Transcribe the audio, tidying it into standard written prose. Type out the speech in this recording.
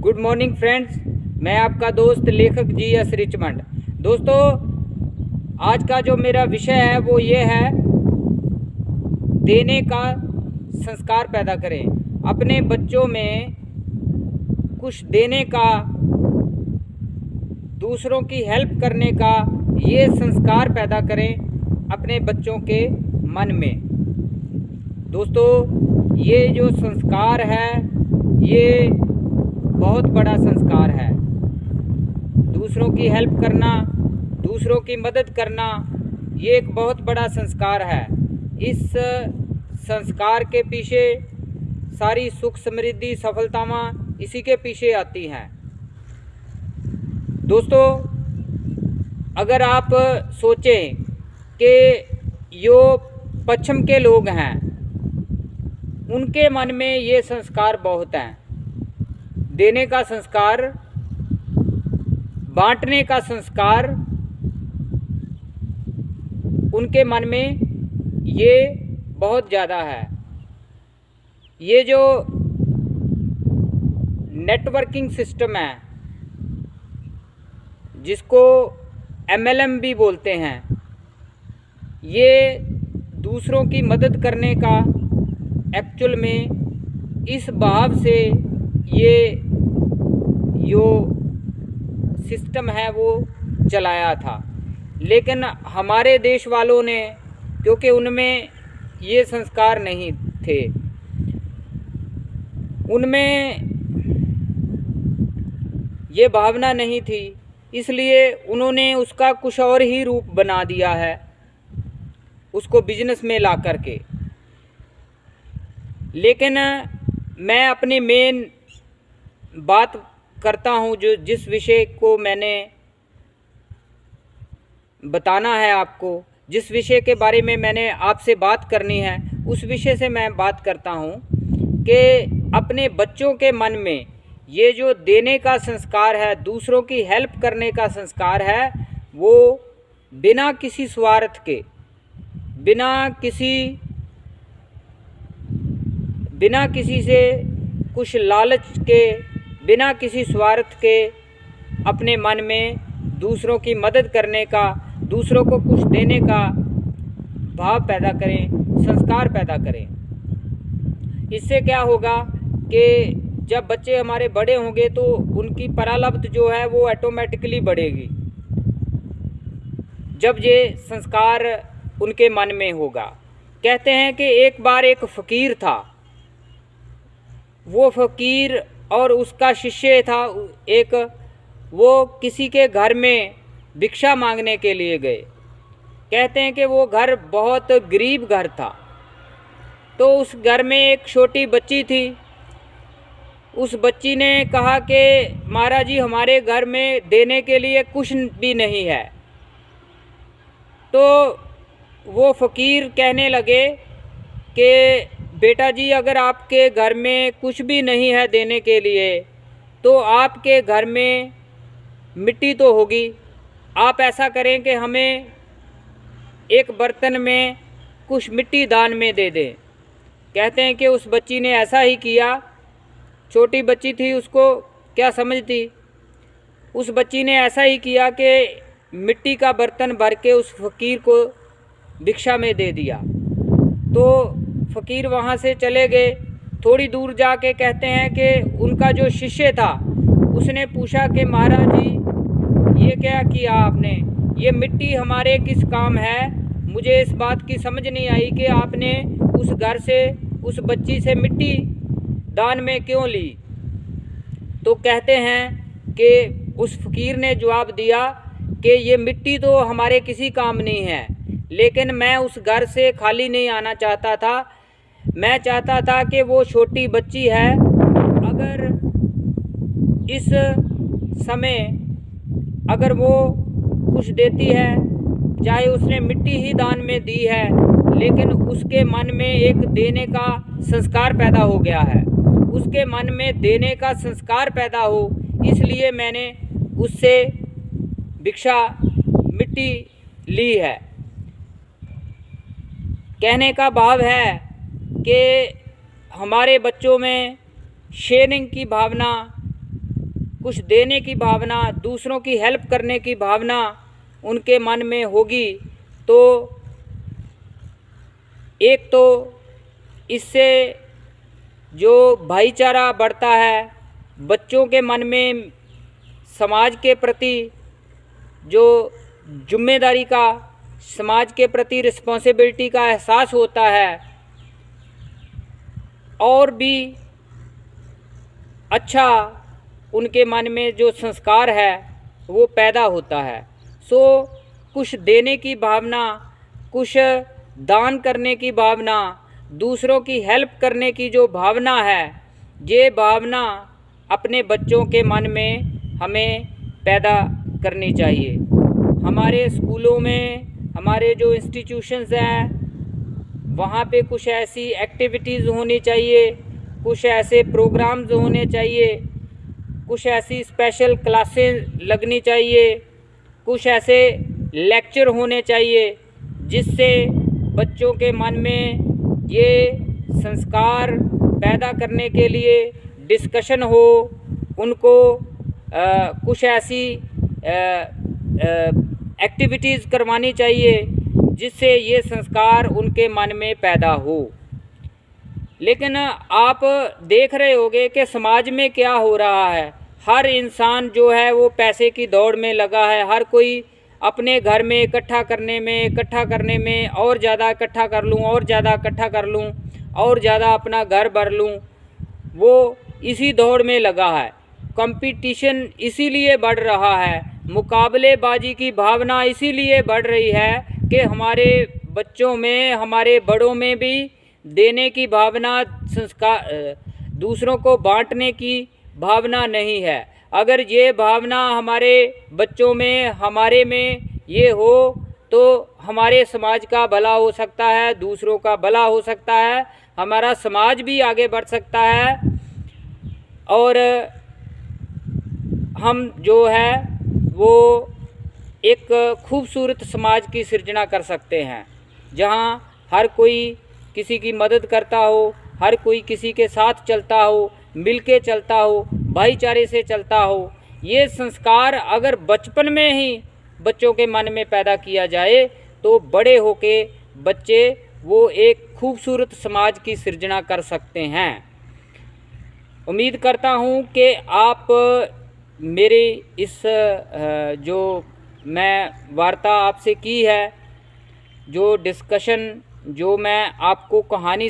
Good morning friends, मैं आपका दोस्त लेखक GS रिचमंड। दोस्तों, आज का जो मेरा विषय है वो ये है, देने का संस्कार पैदा करें। अपने बच्चों में कुछ देने का, दूसरों की हेल्प करने का ये संस्कार पैदा करें अपने बच्चों के मन में। दोस्तों, ये जो संस्कार है ये बहुत बड़ा संस्कार है। दूसरों की हेल्प करना, दूसरों की मदद करना, ये एक बहुत बड़ा संस्कार है। इस संस्कार के पीछे सारी सुख समृद्धि सफलताएं इसी के पीछे आती हैं। दोस्तों, अगर आप सोचें कि जो पश्चिम के लोग हैं उनके मन में ये संस्कार बहुत हैं। देने का संस्कार, बांटने का संस्कार उनके मन में ये बहुत ज़्यादा है। ये जो नेटवर्किंग सिस्टम है जिसको MLM भी बोलते हैं, ये दूसरों की मदद करने का एक्चुअल में इस भाव से ये जो सिस्टम है वो चलाया था। लेकिन हमारे देश वालों ने, क्योंकि उनमें ये संस्कार नहीं थे, उनमें ये भावना नहीं थी, इसलिए उन्होंने उसका कुछ और ही रूप बना दिया है, उसको बिजनेस में ला करके। लेकिन मैं अपनी मेन बात करता हूँ, जो जिस विषय को मैंने बताना है आपको, जिस विषय के बारे में मैंने आपसे बात करनी है, उस विषय से मैं बात करता हूँ कि अपने बच्चों के मन में ये जो देने का संस्कार है, दूसरों की हेल्प करने का संस्कार है, वो बिना किसी स्वार्थ के, बिना किसी से कुछ लालच के, बिना किसी स्वार्थ के अपने मन में दूसरों की मदद करने का, दूसरों को कुछ देने का भाव पैदा करें, संस्कार पैदा करें। इससे क्या होगा कि जब बच्चे हमारे बड़े होंगे तो उनकी प्रारब्ध जो है वो ऑटोमेटिकली बढ़ेगी, जब ये संस्कार उनके मन में होगा। कहते हैं कि एक बार एक फ़कीर था। वो फ़कीर और उसका शिष्य था एक, वो किसी के घर में भिक्षा मांगने के लिए गए। कहते हैं कि वो घर बहुत गरीब घर था। तो उस घर में एक छोटी बच्ची थी। उस बच्ची ने कहा कि महाराज जी, हमारे घर में देने के लिए कुछ भी नहीं है। तो वो फ़कीर कहने लगे कि बेटा जी, अगर आपके घर में कुछ भी नहीं है देने के लिए तो आपके घर में मिट्टी तो होगी। आप ऐसा करें कि हमें एक बर्तन में कुछ मिट्टी दान में दे दें। कहते हैं कि उस बच्ची ने ऐसा ही किया। छोटी बच्ची थी, उसको क्या समझती। उस बच्ची ने ऐसा ही किया कि मिट्टी का बर्तन भर के उस फ़कीर को भिक्षा में दे दिया। तो फ़कीर वहाँ से चले गए। थोड़ी दूर जाके कहते हैं कि उनका जो शिष्य था उसने पूछा कि महाराज जी, ये क्या किया आपने, ये मिट्टी हमारे किस काम है। मुझे इस बात की समझ नहीं आई कि आपने उस घर से, उस बच्ची से मिट्टी दान में क्यों ली। तो कहते हैं कि उस फ़कीर ने जवाब दिया कि ये मिट्टी तो हमारे किसी काम नहीं है, लेकिन मैं उस घर से खाली नहीं आना चाहता था। मैं चाहता था कि वो छोटी बच्ची है, अगर इस समय अगर वो कुछ देती है, चाहे उसने मिट्टी ही दान में दी है, लेकिन उसके मन में एक देने का संस्कार पैदा हो गया है। उसके मन में देने का संस्कार पैदा हो, इसलिए मैंने उससे भिक्षा मिट्टी ली है। कहने का भाव है कि हमारे बच्चों में शेयरिंग की भावना, कुछ देने की भावना, दूसरों की हेल्प करने की भावना उनके मन में होगी तो एक तो इससे जो भाईचारा बढ़ता है, बच्चों के मन में समाज के प्रति जो जिम्मेदारी का, समाज के प्रति रिस्पॉन्सिबिलिटी का एहसास होता है और भी अच्छा उनके मन में जो संस्कार है वो पैदा होता है। सो कुछ देने की भावना, कुछ दान करने की भावना, दूसरों की हेल्प करने की जो भावना है, ये भावना अपने बच्चों के मन में हमें पैदा करनी चाहिए। हमारे स्कूलों में, हमारे जो इंस्टीट्यूशंस हैं, वहाँ पे कुछ ऐसी एक्टिविटीज़ होनी चाहिए, कुछ ऐसे प्रोग्राम्स होने चाहिए, कुछ ऐसी स्पेशल क्लासेस लगनी चाहिए, कुछ ऐसे लेक्चर होने चाहिए जिससे बच्चों के मन में ये संस्कार पैदा करने के लिए डिस्कशन हो। उनको कुछ ऐसी एक्टिविटीज़ करवानी चाहिए जिससे ये संस्कार उनके मन में पैदा हो। लेकिन आप देख रहे होंगे कि समाज में क्या हो रहा है। हर इंसान जो है वो पैसे की दौड़ में लगा है। हर कोई अपने घर में इकट्ठा करने में और ज़्यादा इकट्ठा कर लूँ, और ज़्यादा इकट्ठा कर लूँ, और ज़्यादा अपना घर भर लूँ, वो इसी दौड़ में लगा है। कंपटीशन इसीलिए बढ़ रहा है, मुकाबलेबाजी की भावना इसीलिए बढ़ रही है कि हमारे बच्चों में, हमारे बड़ों में भी देने की भावना, संस्कार, दूसरों को बांटने की भावना नहीं है। अगर ये भावना हमारे बच्चों में, हमारे में ये हो तो हमारे समाज का भला हो सकता है, दूसरों का भला हो सकता है, हमारा समाज भी आगे बढ़ सकता है और हम जो है वो एक खूबसूरत समाज की सृजना कर सकते हैं, जहां हर कोई किसी की मदद करता हो, हर कोई किसी के साथ चलता हो, मिलके चलता हो, भाईचारे से चलता हो। ये संस्कार अगर बचपन में ही बच्चों के मन में पैदा किया जाए तो बड़े होके बच्चे वो एक खूबसूरत समाज की सृजना कर सकते हैं। उम्मीद करता हूँ कि आप मेरे इस जो मैं वार्ता आपसे की है, जो डिस्कशन, जो मैं आपको कहानी